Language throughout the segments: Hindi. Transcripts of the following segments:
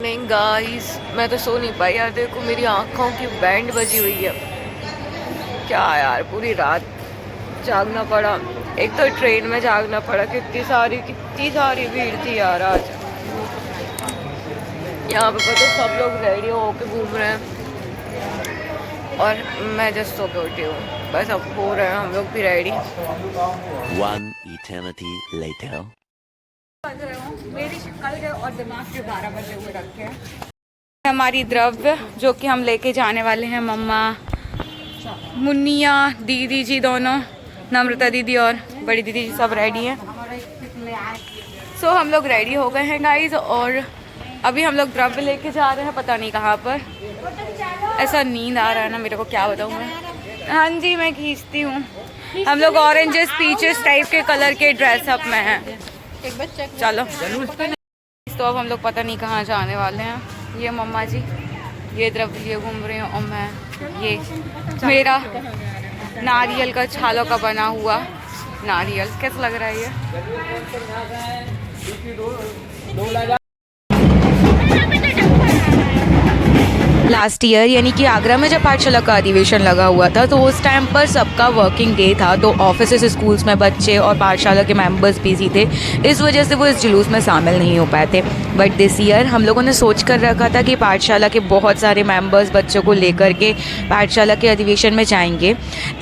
नहीं गाइस, मैं तो सो नहीं पाई यार। देखो मेरी आँखों की बैंड बजी हुई है। क्या यार, पूरी रात जागना पड़ा। एक तो ट्रेन में जागना पड़ा। कितनी सारी भीड़ थी यार आज। यहाँ पे पता सब लोग रेडी होके घूम रहे हैं और मैं जस्ट सो के उठी हूँ। बस अब हो रहे हैं हम लोग भी रेडी। One eternity later. मेरी शक्ल के और दिमाग के 12 बजे हुए रखे हैं। हमारी द्रव्य जो कि हम लेके जाने वाले हैं, मम्मा, मुन्निया, दीदी जी दोनों, नम्रता दीदी और बड़ी दीदी जी सब रेडी हैं। सो हम लोग रेडी हो गए हैं गाइज और अभी हम लोग द्रव्य लेके जा रहे हैं, पता नहीं कहाँ पर। ऐसा नींद आ रहा है ना मेरे को, क्या बताऊँ मैं। हाँ जी, मैं खींचती हूँ। हम लोग ऑरेंजेस पीचेस टाइप के कलर के ड्रेसअप में हैं। चलो तो अब हम लोग पता नहीं कहाँ जाने वाले हैं। ये मम्मा जी, ये द्रव्य लिए घूम रही हूँ और मैं ये मेरा नारियल का छालों का बना हुआ नारियल। कैसा लग रहा है ये? लास्ट ईयर यानी कि आगरा में जब पाठशाला का अधिवेशन लगा हुआ था तो उस टाइम पर सबका वर्किंग डे था, तो ऑफिसेस, स्कूल्स में बच्चे और पाठशाला के मेंबर्स बिजी थे। इस वजह से वो इस जुलूस में शामिल नहीं हो पाए थे। बट दिस ईयर हम लोगों ने सोच कर रखा था कि पाठशाला के बहुत सारे मेंबर्स बच्चों को लेकर के पाठशाला के अधिवेशन में जाएंगे।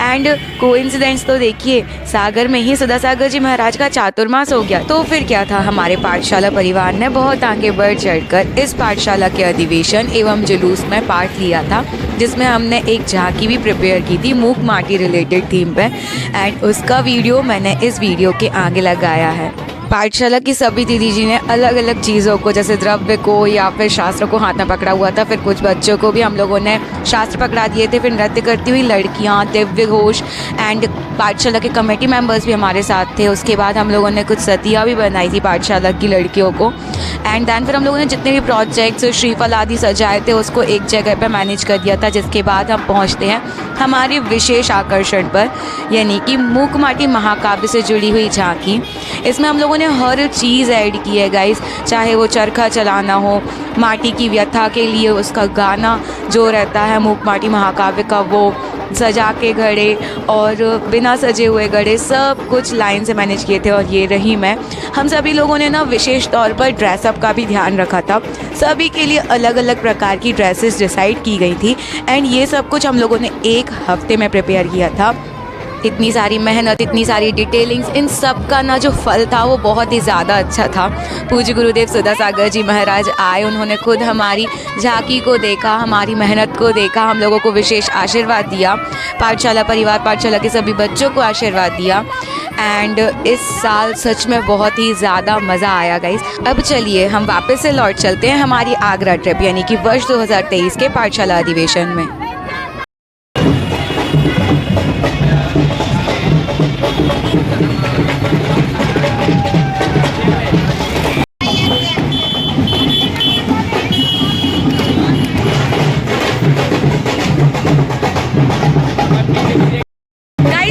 एंड कोइंसिडेंस तो देखिए, सागर में ही सदा सागर जी महाराज का चातुर्मास हो गया। तो फिर क्या था, हमारे पाठशाला परिवार ने बहुत आगे बढ़ चढ़कर इस पाठशाला के अधिवेशन एवं जुलूस में पार्ट लिया था, जिसमें हमने एक झांकी भी प्रिपेयर की थी मूक माटी रिलेटेड थीम पे। एंड उसका वीडियो मैंने इस वीडियो के आगे लगाया है। पाठशाला की सभी दीदी जी ने अलग अलग चीज़ों को, जैसे द्रव्य को या फिर शास्त्र को हाथ में पकड़ा हुआ था। फिर कुछ बच्चों को भी हम लोगों ने शास्त्र पकड़ा दिए थे। फिर नृत्य करती हुई लड़कियां, दिव्य घोष एंड पाठशाला के कमेटी मेंबर्स भी हमारे साथ थे। उसके बाद हम लोगों ने कुछ सतिया भी बनाई थी पाठशाला की लड़कियों को। एंड दैन फिर हम लोगों ने जितने भी प्रोजेक्ट्स, श्रीफल आदि सजाए थे उसको एक जगह पर मैनेज कर दिया था। जिसके बाद हम पहुँचते हैं हमारे विशेष आकर्षण पर, यानी कि मूक माटी महाकाव्य से जुड़ी हुई झांकी। इसमें हम लोगों ने हर चीज़ ऐड की है गाइस, चाहे वो चरखा चलाना हो, माटी की व्यथा के लिए उसका गाना जो रहता है मूक माटी महाकाव्य का, वो सजा के घड़े और बिना सजे हुए घड़े, सब कुछ लाइन से मैनेज किए थे। और ये रही मैं। हम सभी लोगों ने ना विशेष तौर पर ड्रेसअप का भी ध्यान रखा था। सभी के लिए अलग अलग प्रकार की ड्रेसेस डिसाइड की गई थी। एंड ये सब कुछ हम लोगों ने एक हफ्ते में प्रिपेयर किया था। इतनी सारी मेहनत, इतनी सारी डिटेलिंग्स, इन सब का ना जो फल था वो बहुत ही ज़्यादा अच्छा था। पूज्य गुरुदेव सुधा सागर जी महाराज आए, उन्होंने खुद हमारी झांकी को देखा, हमारी मेहनत को देखा, हम लोगों को विशेष आशीर्वाद दिया। पाठशाला परिवार, पाठशाला के सभी बच्चों को आशीर्वाद दिया। एंड इस साल सच में बहुत ही ज़्यादा मज़ा आया गाइस। अब चलिए हम वापस से लौट चलते हैं हमारी आगरा ट्रिप, यानी कि वर्ष 2023 के पाठशाला अधिवेशन में।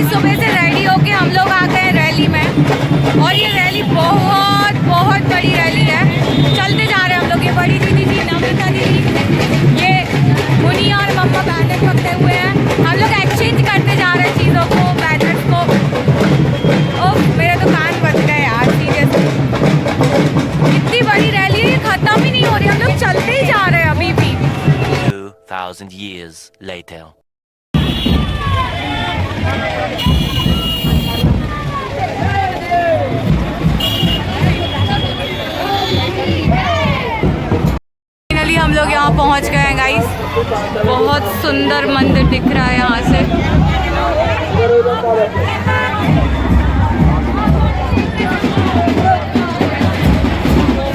सुबह से रेडी होके हम लोग आ गए रैली में, और ये रैली बहुत बहुत बड़ी रैली है। चलते जा रहे हैं हम लोग। ये बड़ी दीदी जी, नम्रता दीदी, ये मुनिया और मम्मा बैनर पकड़े हुए हैं। हम लोग एक्सचेंज करते जा रहे हैं चीज़ों को, बैनर्स को। ओह मेरे तो कान बच गए यार, सीरियसली। इतनी बड़ी रैली है, ये खत्म ही नहीं हो रही, हम लोग चलते ही जा रहे हैं अभी भी। 2000 years later. फाइनली हम लोग यहाँ पहुँच गए हैं गाइस। बहुत सुंदर मंदिर दिख रहा है यहाँ से।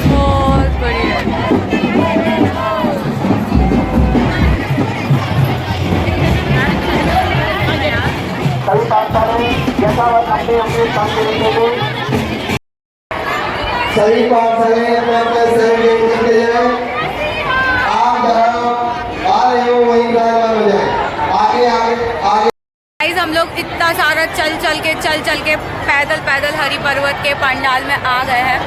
बहुत बढ़िया। सभी पाठशालाएं अपने सहयोग करके जाएं। आप जहाँ आ रहे हो वहीं विराजमान हो जाएं। आगे आगे आगे। गाइस हम लोग लोग इतना सारा चल चल के पैदल हरि पर्वत के पंडाल में आ गए हैं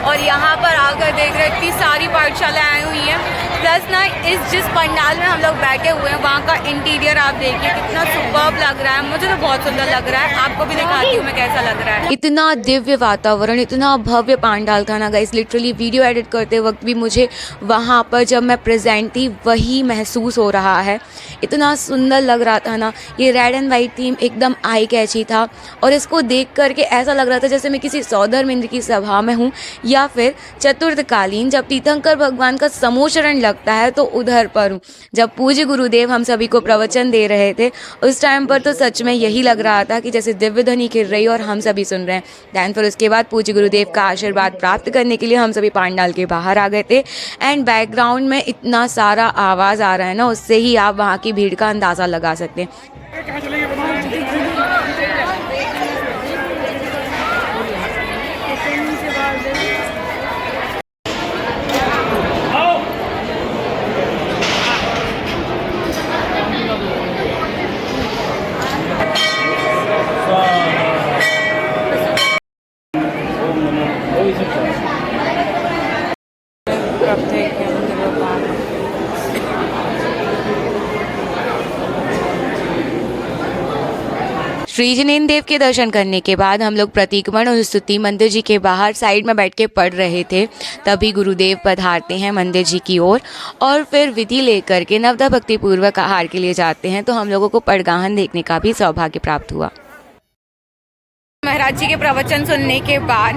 और यहाँ पर आकर देख रहे इतनी सारी पाठशालाएं आई हुई हैं। प्लस ना जिस पंडाल में हम लोग बैठे हुए हैं वहाँ का इंटीरियर आप देखिए कितना सुपर्ब लग रहा है। मुझे तो बहुत सुंदर लग रहा है, आपको भी दिखाती हूँ मैं कैसा लग रहा है। इतना दिव्य वातावरण, इतना भव्य पंडाल था ना गाइस, लिटरली वीडियो एडिट करते वक्त भी मुझे वहाँ पर जब मैं प्रेजेंट थी वही महसूस हो रहा है। इतना सुंदर लग रहा था ना, ये रेड एंड वाइट थीम एकदम आई कैची था और इसको देख करके ऐसा लग रहा था जैसे मैं किसी सौधर्म इंद्र की सभा में हूँ या फिर चतुर्थकालीन जब तीर्थंकर भगवान का समोचरण लगता है तो उधर पर हूँ। जब पूज्य गुरुदेव हम सभी को प्रवचन दे रहे थे उस टाइम पर तो सच में यही लग रहा था कि जैसे दिव्य ध्वनि गिर रही और हम सभी सुन रहे हैं। दैन फिर उसके बाद पूज्य गुरुदेव का आशीर्वाद प्राप्त करने के लिए हम सभी पंडाल के बाहर आ गए थे एंड बैकग्राउंड में इतना सारा आवाज़ आ रहा है ना, उससे ही आप वहाँ की भीड़ का अंदाज़ा लगा सकते हैं। श्री जिनेन्द्र देव के दर्शन करने के बाद हम लोग प्रतीकमण और स्तुति मंदिर जी के बाहर साइड में बैठ के पढ़ रहे थे। तभी गुरुदेव पधारते हैं मंदिर जी की ओर और फिर विधि लेकर के नवदा भक्ति पूर्वक आहार के लिए जाते हैं। तो हम लोगों को पड़गाहन देखने का भी सौभाग्य प्राप्त हुआ। महाराज जी के प्रवचन सुनने के बाद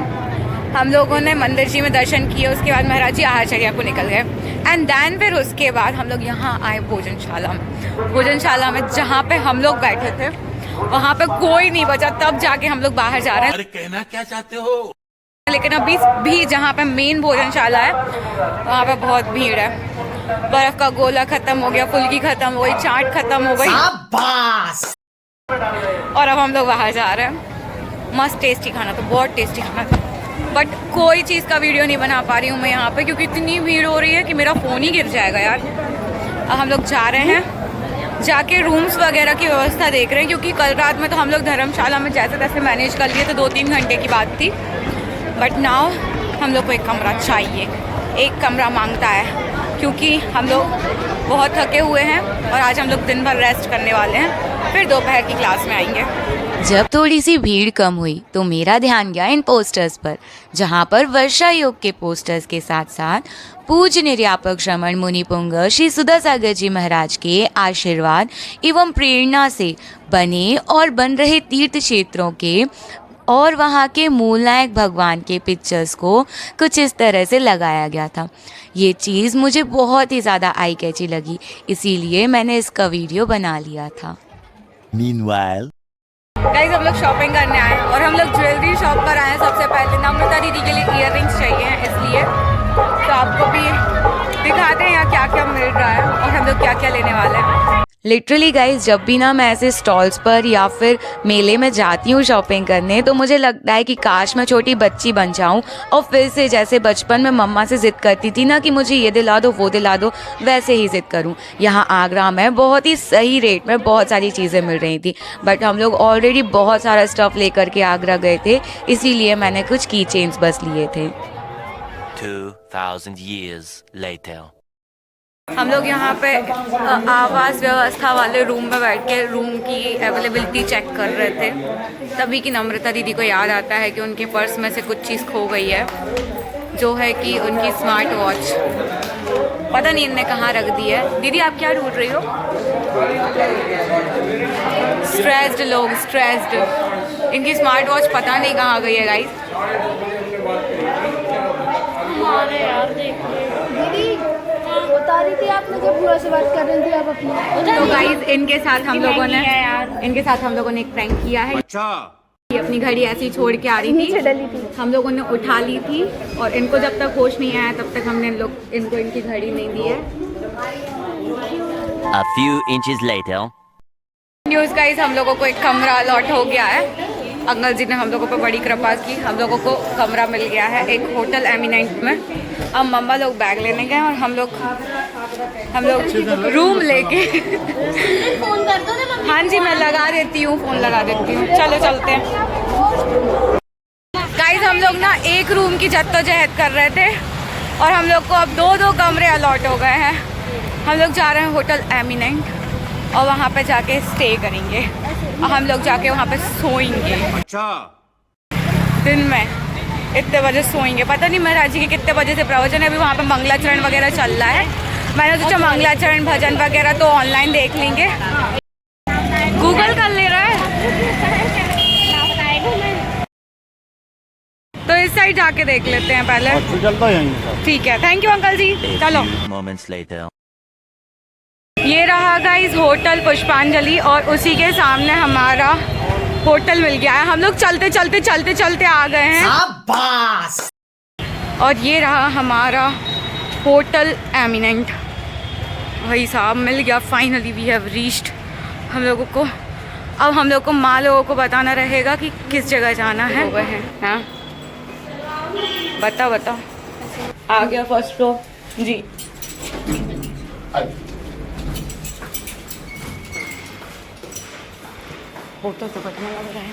हम लोगों ने मंदिर जी में दर्शन किए। उसके बाद महाराज जी आहारचर्या को निकल गए एंड देन फिर उसके बाद हम लोग यहाँ आए भोजनशाला में जहाँ पे हम लोग बैठे थे वहाँ पे कोई नहीं बचा। तब जाके हम लोग बाहर जा रहे हैं। अरे कहना क्या चाहते हो? लेकिन अभी भी जहाँ पे मेन भोजनशाला है वहाँ पे बहुत भीड़ है। बर्फ का गोला खत्म हो गया, फुल्की खत्म हो गई, चाट खत्म हो गई और अब हम लोग बाहर जा रहे हैं। मस्त टेस्टी खाना था, बहुत टेस्टी खाना था, बट कोई चीज़ का वीडियो नहीं बना पा रही हूँ मैं यहाँ पे क्योंकि इतनी भीड़ हो रही है कि मेरा फ़ोन ही गिर जाएगा यार। अब हम लोग जा रहे हैं, जाके रूम्स वगैरह की व्यवस्था देख रहे हैं क्योंकि कल रात में तो हम लोग धर्मशाला में जैसे तैसे मैनेज कर लिए तो 2-3 घंटे की बात थी। बट नाउ हम लोग को एक कमरा चाहिए, एक कमरा मांगता है क्योंकि हम लोग बहुत थके हुए हैं और आज हम लोग दिन भर रेस्ट करने वाले हैं, फिर दोपहर की क्लास में आएंगे। जब थोड़ी सी भीड़ कम हुई तो मेरा ध्यान गया इन पोस्टर्स पर, जहाँ पर वर्षा योग के पोस्टर्स के साथ साथ पूज्य निर्यापक श्रमण मुनि पुंग श्री सुधा सागर जी महाराज के आशीर्वाद एवं प्रेरणा से बने और बन रहे तीर्थ क्षेत्रों के और वहाँ के मूलनायक भगवान के पिक्चर्स को कुछ इस तरह से लगाया गया था। ये चीज़ मुझे बहुत ही ज़्यादा आई कैची लगी, इसीलिए मैंने इसका वीडियो बना लिया था। Meanwhile, गाइस हम लोग शॉपिंग करने आए हैं और हम लोग ज्वेलरी शॉप पर आए हैं। सबसे पहले नम्रता दीदी के लिए ईयररिंग्स चाहिए हैं, इसलिए तो आपको भी दिखाते हैं यहाँ क्या क्या मिल रहा है और हम लोग क्या क्या लेने वाले हैं। लिटरली गाइज जब भी ना मैं ऐसे स्टॉल्स पर या फिर मेले में जाती हूँ शॉपिंग करने तो मुझे लगता है कि काश मैं छोटी बच्ची बन जाऊँ और फिर से जैसे बचपन में मम्मा से ज़िद करती थी ना कि मुझे ये दिला दो वो दिला दो, वैसे ही ज़िद करूँ। यहाँ आगरा में बहुत ही सही रेट में बहुत सारी चीज़ें मिल रही थी, बट हम लोग ऑलरेडी बहुत सारा स्टफ़ लेकर के आगरा गए थे, इसीलिए मैंने कुछ की चेन्स बस लिए थे। 2000 years later. हम लोग यहाँ पे आवास व्यवस्था वाले रूम में बैठ के रूम की अवेलेबिलिटी चेक कर रहे थे, तभी कि नम्रता दीदी को याद आता है कि उनके पर्स में से कुछ चीज़ खो गई है, जो है कि उनकी स्मार्ट वॉच। पता नहीं इनने कहाँ रख दी है। दीदी आप क्या ढूंढ रही हो? स्ट्रेस्ड लोग, स्ट्रेस्ड। इनकी स्मार्ट वॉच पता नहीं कहाँ गई है गाइस। बता रही थी आपने जब पूरा से बात कर रही थी आप अपनी। तो गाइस इनके साथ हम लोगों ने एक प्रैंक किया है। अच्छा, ये अपनी घड़ी ऐसे ही छोड़ के आ रही थी, हम लोगों ने उठा ली थी और इनको जब तक होश नहीं आया तब तक हमने इनको इनकी घड़ी नहीं दी है। a few inches later. News guys हम लोगों को एक कमरा अलॉट हो गया है। अंकल जी ने हम लोगों पर बड़ी कृपा की, हम लोगों को कमरा मिल गया है एक होटल एमिनेंट में। अब मम्मा लोग बैग लेने गए और हम लोग हम लोग रूम लेके फोन कर दो ना मम्मी। हाँ जी, मैं लगा देती हूँ, फ़ोन लगा देती हूँ। चलो चलते हैं गाइस। हम लोग ना एक रूम की जद्दोजहद कर रहे थे और हम लोग को अब दो कमरे अलॉट हो गए हैं। हम लोग जा रहे हैं होटल एमिनेंट और वहाँ पे जाके स्टे करेंगे और हम लोग जाके वहाँ पे सोएंगे। अच्छा। दिन में इतने बजे सोएंगे, पता नहीं महाराज जी के कितने बजे से प्रवचन है। अभी वहाँ पे मंगलाचरण वगैरह चल रहा है। मैंने सोचा मंगलाचरण भजन वगैरह तो ऑनलाइन देख लेंगे। गूगल कर ले रहा है तो इस साइड जाके देख लेते हैं पहले। चलता है। ठीक है, थैंक यू अंकल जी। चलो, Moments later. ये रहा गाइस होटल पुष्पांजलि और उसी के सामने हमारा होटल मिल गया है। हम लोग चलते चलते आ गए हैं। और ये रहा हमारा होटल एमिनेंट। भाई साहब मिल गया, फाइनली वी हैव रीच्ड। हम लोगों को अब हम लोग को माँ लोगों को बताना रहेगा कि किस जगह जाना है। वो है हाँ, बता आ गया फर्स्ट फ्लोर जी। होटल तो बढ़िया लग रहा है।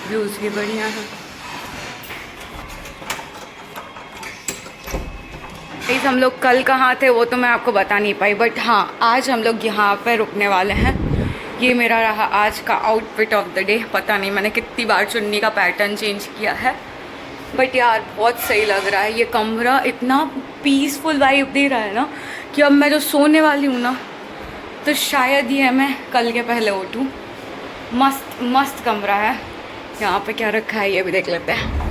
व्यूज भी बढ़िया है। गाइस हम लोग कल कहाँ थे वो तो मैं आपको बता नहीं पाई, बट हाँ आज हम लोग यहाँ पे रुकने वाले हैं। ये मेरा रहा आज का आउटफिट ऑफ द डे। पता नहीं मैंने कितनी बार चुन्नी का पैटर्न चेंज किया है, बट यार बहुत सही लग रहा है। ये कमरा इतना पीसफुल वाइब दे रहा है ना कि अब मैं जो सोने वाली हूँ ना तो शायद ही है मैं कल के पहले उठूँ। मस्त कमरा है। यहाँ पे क्या रखा है ये भी देख लेते हैं।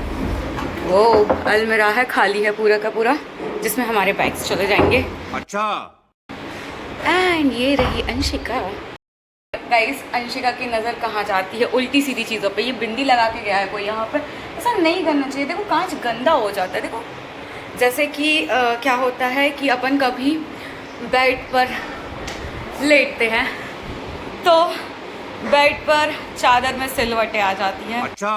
वो अलमीरा है, खाली है पूरा का पूरा, जिसमें हमारे बैग्स चले जाएंगे। अच्छा। एंड ये रही अंशिका। गाइस अंशिका की नज़र कहाँ जाती है, उल्टी सीधी चीज़ों पे। ये बिंदी लगा के गया है कोई यहाँ पे, ऐसा नहीं करना चाहिए। देखो कांच गंदा हो जाता है। देखो जैसे कि क्या होता है कि अपन कभी बेड पर लेटते हैं तो बेड पर चादर में सिलवटें आ जाती हैं। अच्छा।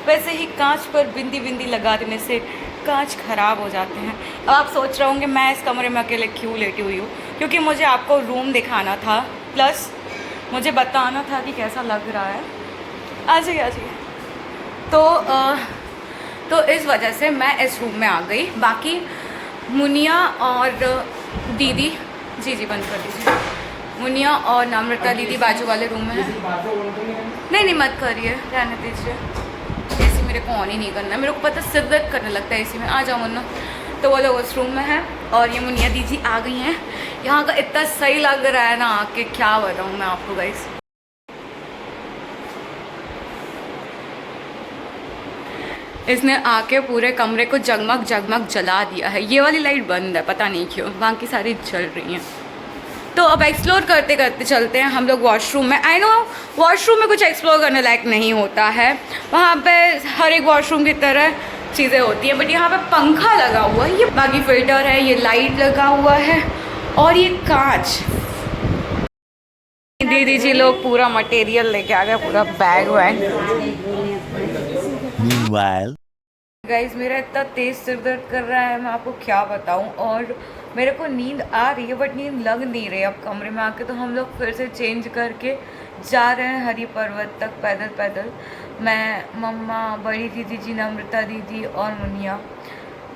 वैसे ही कांच पर बिंदी लगा देने से कांच खराब हो जाते हैं। अब आप सोच रहे होंगे मैं इस कमरे में अकेले क्यों लेटी हुई हूँ, क्योंकि मुझे आपको रूम दिखाना था, प्लस मुझे बताना था कि कैसा लग रहा है। आ जाइए। तो इस वजह से मैं इस रूम में आ गई। बाकी मुनिया और दीदी जी बंद कर दीजिए। मुनिया और नम्रता दीदी बाजू वाले रूम में है। नहीं मत करिए, रहने दीजिए। एसी मेरे को ऑन ही नहीं करना है। मेरे को पता सिर दर्द करने लगता है एसी में। आ जाओ मुन्ना। तो वो लोग उस रूम में है और ये मुनिया दीदी आ गई हैं। यहाँ का इतना सही लग रहा है ना आके, क्या बताऊँ मैं आपको गाइस। इसने आके पूरे कमरे को जगमग जला दिया है। ये वाली लाइट बंद है, पता नहीं क्यों, बाकी सारी चल रही हैं। तो अब एक्सप्लोर करते चलते हैं हम लोग वॉशरूम में। आई नो वॉशरूम में कुछ एक्सप्लोर करने लायक नहीं होता है, वहाँ पे हर एक वॉशरूम की तरह चीज़ें होती हैं, बट यहाँ पे पंखा लगा हुआ है, ये बाकी फिल्टर है, ये लाइट लगा हुआ है और ये कांच। दीदी जी लोग पूरा मटेरियल लेके आ गए, पूरा बैग वैग। Meanwhile. गाइज मेरा इतना तेज़ सिर दर्द कर रहा है, मैं आपको क्या बताऊं। और मेरे को नींद आ रही है बट नींद लग नहीं रही अब कमरे में आके। तो हम लोग फिर से चेंज करके जा रहे हैं हरी पर्वत तक पैदल। मैं, मम्मा, बड़ी दीदी जी, नम्रता दीदी और मुनिया।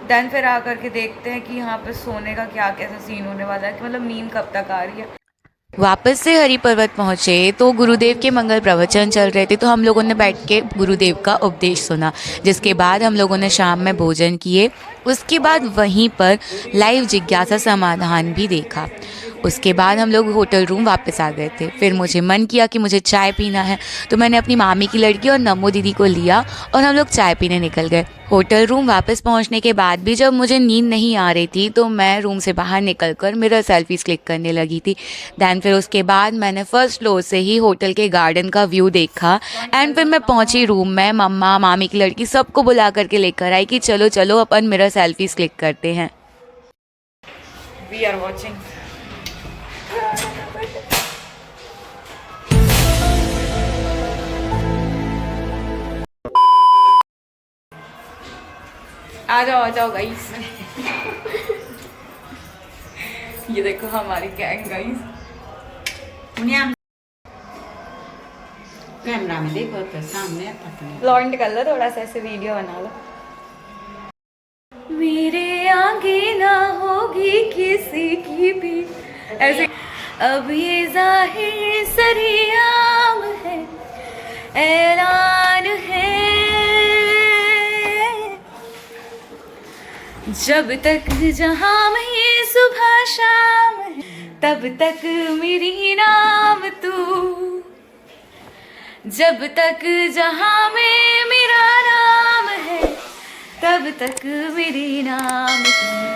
देन फिर आकर के देखते हैं कि यहाँ पे सोने का क्या कैसा सीन होने वाला है, कि मतलब नींद कब तक आ रही है। वापस से हरि पर्वत पहुँचे तो गुरुदेव के मंगल प्रवचन चल रहे थे, तो हम लोगों ने बैठ के गुरुदेव का उपदेश सुना। जिसके बाद हम लोगों ने शाम में भोजन किए। उसके बाद वहीं पर लाइव जिज्ञासा समाधान भी देखा। उसके बाद हम लोग होटल रूम वापस आ गए थे। फिर मुझे मन किया कि मुझे चाय पीना है, तो मैंने अपनी मामी की लड़की और नमो दीदी को लिया और हम लोग चाय पीने निकल गए। होटल रूम वापस पहुंचने के बाद भी जब मुझे नींद नहीं आ रही थी तो मैं रूम से बाहर निकलकर मिरर सेल्फीज क्लिक करने लगी थी। दैन फिर उसके बाद मैंने फर्स्ट फ्लोर से ही होटल के गार्डन का व्यू देखा। एंड फिर मैं पहुंची रूम में, मम्मा, मामी की लड़की सबको बुला करके लेकर आई कि चलो अपन मिरर सेल्फीज क्लिक करते हैं। We are watching. आ जाओ गाइस। ये देखो हमारी गैंग गाइस। कैमरा में देखो तो सामने लॉन्ड कर लो थोड़ा सा, ऐसे वीडियो बना लो। मेरे आगे ना होगी किसी की भी ऐसे। अब ये जाहिर सरियाम है, ऐलान है, जब तक जहां में ये सुबह शाम है, तब तक मेरी नाम तू, जब तक जहां में मेरा नाम है, तब तक मेरी नाम तू।